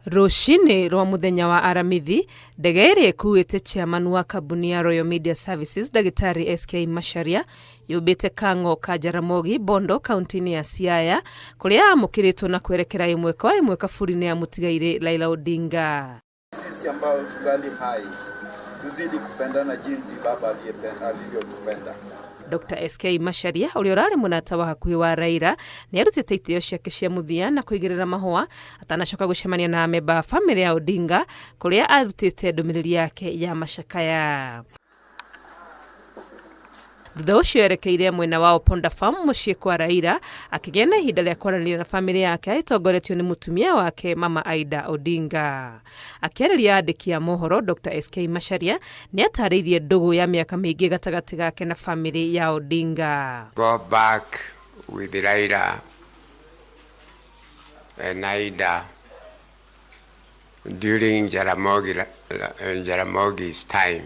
Rũcinĩ rwa muthenya wa aramithi, ndege ĩrĩa ĩkuĩte chairman wa kambuni ya Royal Media Services Dr.S.K Macharia yũmbĩte Kang'o ka Jaramogi Bondo kaunti-inĩ ya Siaya kũrĩa amũkĩrĩtwo na kwerekera ĩmwe kwa ĩmwe kaburi-inĩ ya mũtigairĩ Raila Odinga. Sisi ambao tungali hai tuzidi kupendana jinsi baba alivyotupenda. Dr.S.K Macharia ũrĩa ũrarĩ mũnata wa hakuhĩ wa Raila nĩ arutĩte itĩo ciake cia mũthia na kũigĩrĩra mahũa atanacoka gũcemania na amemba a bamĩrĩ ya Odinga kũrĩa arutĩte ndũmĩrĩri yake ya macakaya. Thutha ũcio erekeire mwena wa Ponda Farm mũciĩ kwa Raila akĩgĩa na ihinda rĩa kwaranĩria na bamĩrĩ yake ĩtongoretio nĩ mũtumia wake Mama Aida Odinga. Akĩarĩria andĩki a mohoro, Dr.S.K Macharia nĩ atarĩirie ndũgũ ya mĩaka mĩingĩ gatagatĩ gake na bamĩrĩ ya Odinga. Go back with Raila and Aida during Jaramogi's time.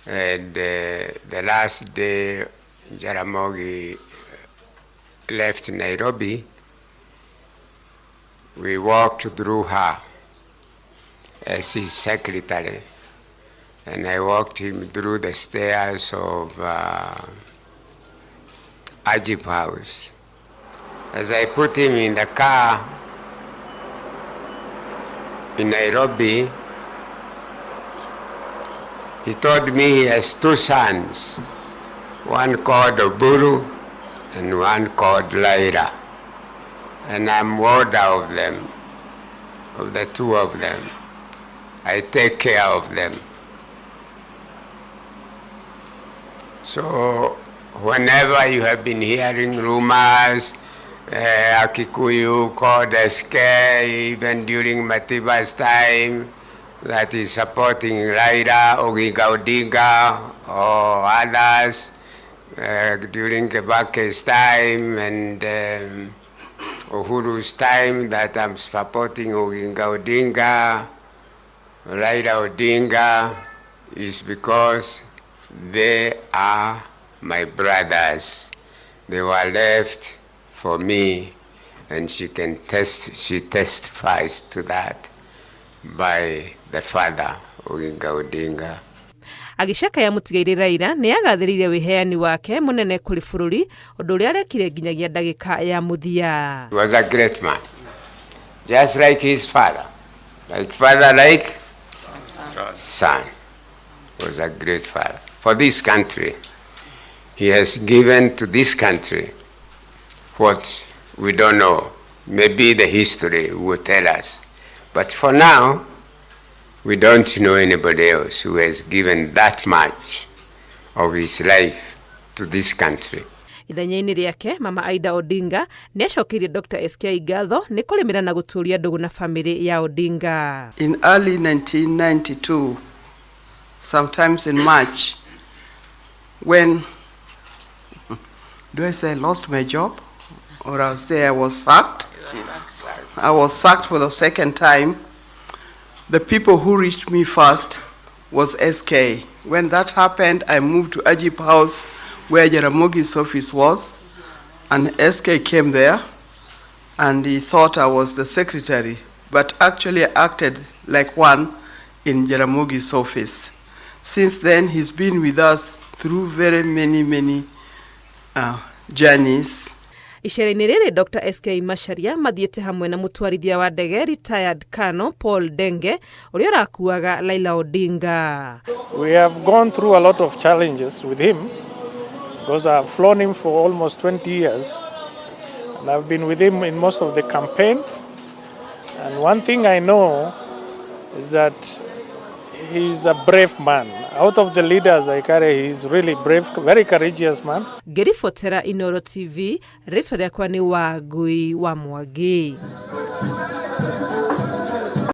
And the last day Jaramogi left Nairobi, we walked through her as his secretary, and I walked him through the stairs of Ajib House. As I put him in the car in Nairobi, he told me he has two sons, one called Oburu and one called Laira. And I'm older of them, of the two of them. I take care of them. So whenever you have been hearing rumors, Akikuyu called S.K, even during Matiba's time, that is supporting Raila, Odinga, or others during Kebake's time and Uhuru's time, that I'm supporting Odinga, Raila Odinga, is because they are my brothers. They were left for me, and she testifies to that by the father Odinga. Agicakaya mũtigairĩ Raila nĩ agathĩrĩire wĩheani wake mũnene kũrĩ bũrũri ũndũ ũrĩa arekire nginyagia ndagĩka ya mũthia. He was a great man, just like his father, like father, like son. He was a great father for this country. He has given to this country what we don't know. Maybe the history will tell us. But for now, we don't know anybody else who has given that much of his life to this country. Ithenya-inĩ rĩake, Mama Aida Odinga nĩ acokeirie Dr.S.K ngatho nĩ kũrĩmĩra na gũtũũria ndũgũ na bamĩrĩ ya Odinga. In early 1992, sometimes in March, when, do I say I lost my job? Or I'll say I was sacked? I was sacked for the second time. The people who reached me first was S.K. When that happened, I moved to Ajib House where Jaramogi's office was, and S.K. came there, and he thought I was the secretary, but actually I acted like one in Jaramogi's office. Since then, he's been with us through very many journeys. Icera-inĩ rĩrĩ Dr.S.K Macharia mathiĩte hamwe na mũtwarithia wa ndege retired Colonel Paul Denge ũrĩa ũrakuaga Raila Odinga. We have gone through a lot of challenges with him because I've flown him for almost 20 years and I've been with him in most of the campaign, and one thing I know is that he's a brave man. Out of the leaders I carry, he's really brave, very courageous man. Ngĩribotera Inooro TV, rĩtwa rĩakwa nĩ Wangui wa Mwangi.